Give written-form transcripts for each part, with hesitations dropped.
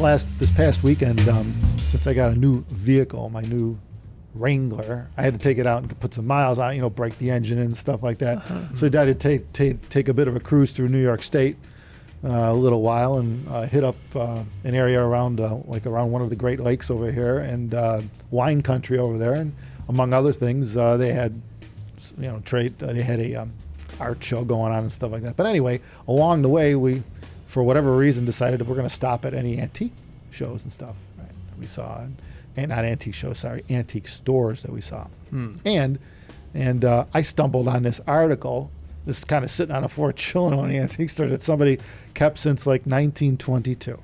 this past weekend, since I got a new vehicle, my new Wrangler, I had to take it out and put some miles on it, break the engine and stuff like that. So I decided to take a bit of a cruise through New York State a little while and hit up an area around around one of the Great Lakes over here and wine country over there. And among other things, they had they had a art show going on and stuff like that. But anyway, along the way, we, for whatever reason, decided that we're going to stop at any antique shows and stuff. Right? We saw, and not antique shows, sorry, antique stores that we saw. And I stumbled on this article, just kind of sitting on the floor chilling on the antique store that somebody kept since like 1922.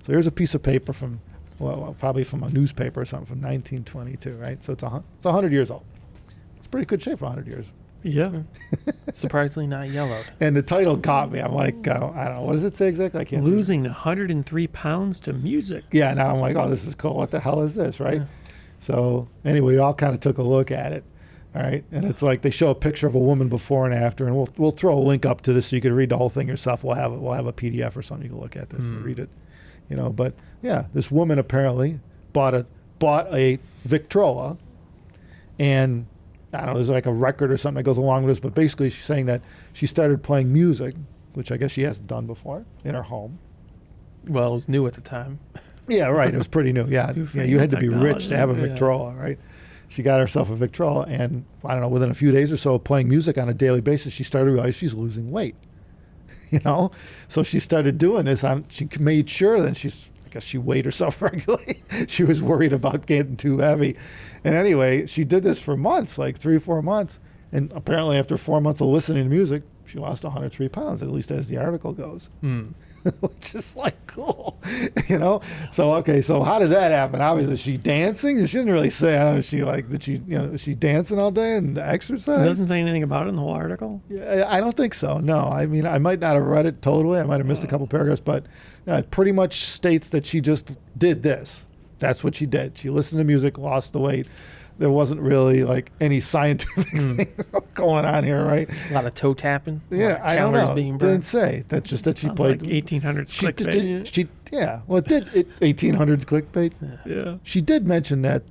So here's a piece of paper from, probably from a newspaper or something from 1922, right? So it's 100 years old. It's pretty good shape for 100 years. Yeah. Surprisingly not yellowed. And the title caught me. I'm like, I don't know. What does it say exactly? I can't see. Losing 103 pounds to music. Yeah, now I'm like, oh, this is cool. What the hell is this, right? Yeah. So anyway, we all kind of took a look at it, all right? And it's like they show a picture of a woman before and after, and we'll throw a link up to this so you can read the whole thing yourself. We'll have a PDF or something you can look at this and read it, But yeah, this woman apparently bought a Victrola, and I don't know, there's like a record or something that goes along with this, but basically she's saying that she started playing music, which I guess she hasn't done before, in her home. Well, it was new at the time. Yeah, right. It was pretty new. Yeah, you had to be rich to have a Victrola, right? She got herself a Victrola, and I don't know, within a few days or so of playing music on a daily basis, she started to realize she's losing weight. So she started doing this. She made sure that I guess she weighed herself regularly. She was worried about getting too heavy. And anyway, she did this for months, like 3 or 4 months. And apparently after 4 months of listening to music, she lost 103 pounds, at least as the article goes. Which is like cool, So, okay, so how did that happen? Obviously, is she dancing? She didn't really say, I don't know, is she dancing all day and exercise? It doesn't say anything about it in the whole article? Yeah, I don't think so, no. I mean, I might not have read it totally. I might have missed a couple paragraphs, but it pretty much states that she just did this. That's what she did. She listened to music, lost the weight. There wasn't really like any scientific thing going on here, right? A lot of toe tapping. Yeah, I don't know. Didn't say. That's just that she Sounds played. like 1800s clickbait. Well, it did 1800s clickbait. Yeah. She did mention that.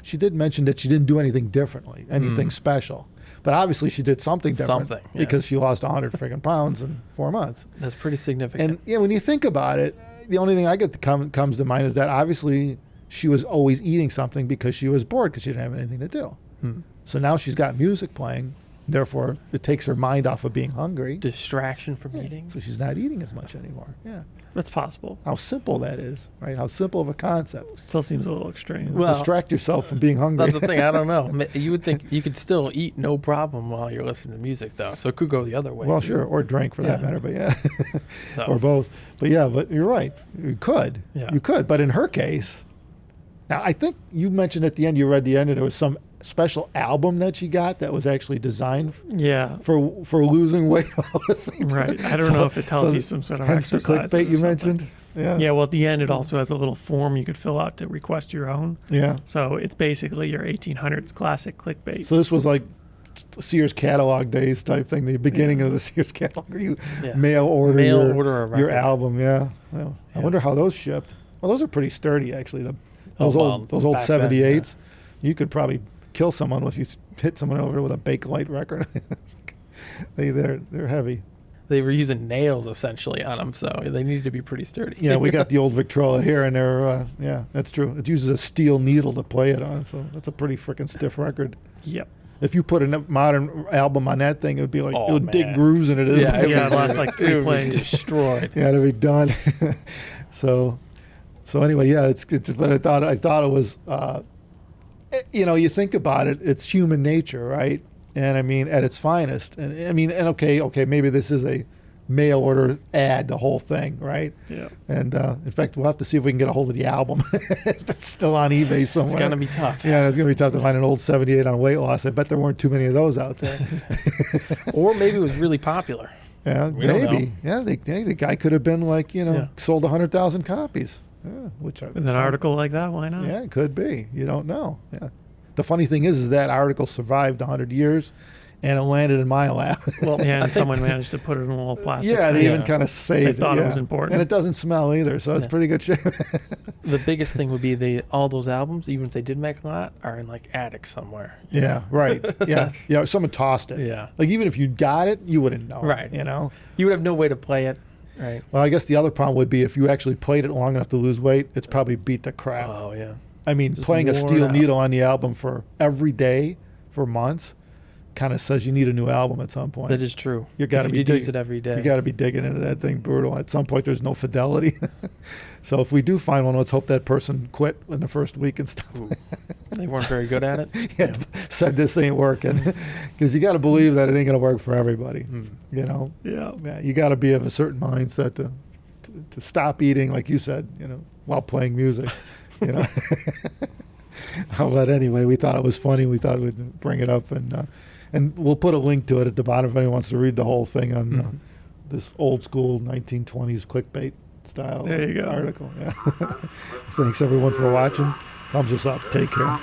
She didn't do anything differently, anything special. But obviously, she did something different because she lost 100 freaking pounds in 4 months. That's pretty significant. And when you think about it, the only thing I get comes to mind is that obviously she was always eating something because she was bored because she didn't have anything to do. So now she's got music playing. Therefore, it takes her mind off of being hungry. Distraction from eating. So she's not eating as much anymore. Yeah. That's possible. How simple that is, right? How simple of a concept. Still seems a little extreme. Well, distract yourself from being hungry. That's the thing. I don't know. You would think you could still eat no problem while you're listening to music, though. So it could go the other way. Well, too. sure. Or drink for that matter. But yeah. So. Or both. But yeah, but you're right. You could. Yeah. You could. But in her case, now I think you mentioned at the end, you read the end, and there was some special album that she got that was actually designed for losing weight. Right. I don't know if it tells you some sort of exercise. Hence the clickbait you mentioned. Yeah. Yeah. Well, at the end, it also has a little form you could fill out to request your own. Yeah. So it's basically your 1800s classic clickbait. So this was like Sears catalog days type thing, the beginning of the Sears catalog. You mail order your album. Yeah. Well, I wonder how those shipped. Well, those are pretty sturdy, actually. Those old 78s. You could probably kill someone if you hit someone over with a Bakelite record. They're heavy. They were using nails essentially on them, so they needed to be pretty sturdy. Yeah, we got the old Victrola here, and they're that's true. It uses a steel needle to play it on, so that's a pretty freaking stiff record. Yep. If you put a modern album on that thing, it would be like it would dig grooves in it. Yeah, it lost like 3 plays. Destroyed. Yeah, it'd be done. So anyway, yeah, it's but I thought it was. You think about it, it's human nature, right? And I mean, at its finest. And I mean, okay, maybe this is a mail order ad, the whole thing, right? Yeah. And in fact, we'll have to see if we can get a hold of the album. If it's still on eBay somewhere. It's going to be tough. Yeah, it's going to be tough to find an old 78 on weight loss. I bet there weren't too many of those out there. Or maybe it was really popular. Yeah, maybe. Yeah, the guy could have been like, sold 100,000 copies. Yeah, with an article like that, why not? Yeah, it could be. You don't know. Yeah. The funny thing is that article survived 100 years, and it landed in my lap. Well, and someone managed to put it in a little plastic. Yeah, they thing. even kind of saved it. They thought it yeah. was important. And it doesn't smell either, so it's Yeah. pretty good shape. The biggest thing would be all those albums, even if they did make a lot, are in like attics somewhere. Yeah, right. Yeah, yeah. Someone tossed it. Yeah. Like even if you got it, you wouldn't know. Right. You know. You would have no way to play it. Right. Well, I guess the other problem would be if you actually played it long enough to lose weight, it's probably beat the crap. Oh yeah. I mean, Just playing a worn steel out. needle on the album for every day for months kind of says you need a new album at some point. That is true. You gotta If be you did use digging- it every day. You got to be digging into that thing brutal. At some point, there's no fidelity. So if we do find one, let's hope that person quit in the first week and stuff. They weren't very good at it. Yeah, said this ain't working, because you got to believe that it ain't gonna work for everybody. You know, Yeah. yeah, you got to be of a certain mindset to stop eating, like you said, you know, while playing music. You know. But anyway, we thought it was funny. We thought we'd bring it up, and we'll put a link to it at the bottom if anyone wants to read the whole thing on this old school 1920s clickbait style There you go. article. Yeah. Thanks everyone for watching. Thumbs us up. Take care. Down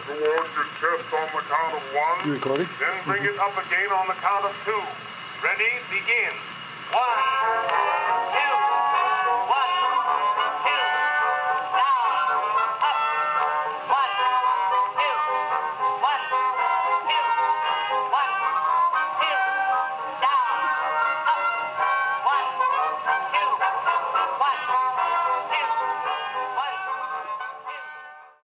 towards your chest on the count of one. You recording? Then bring it up again on the count of two. Ready? Begin.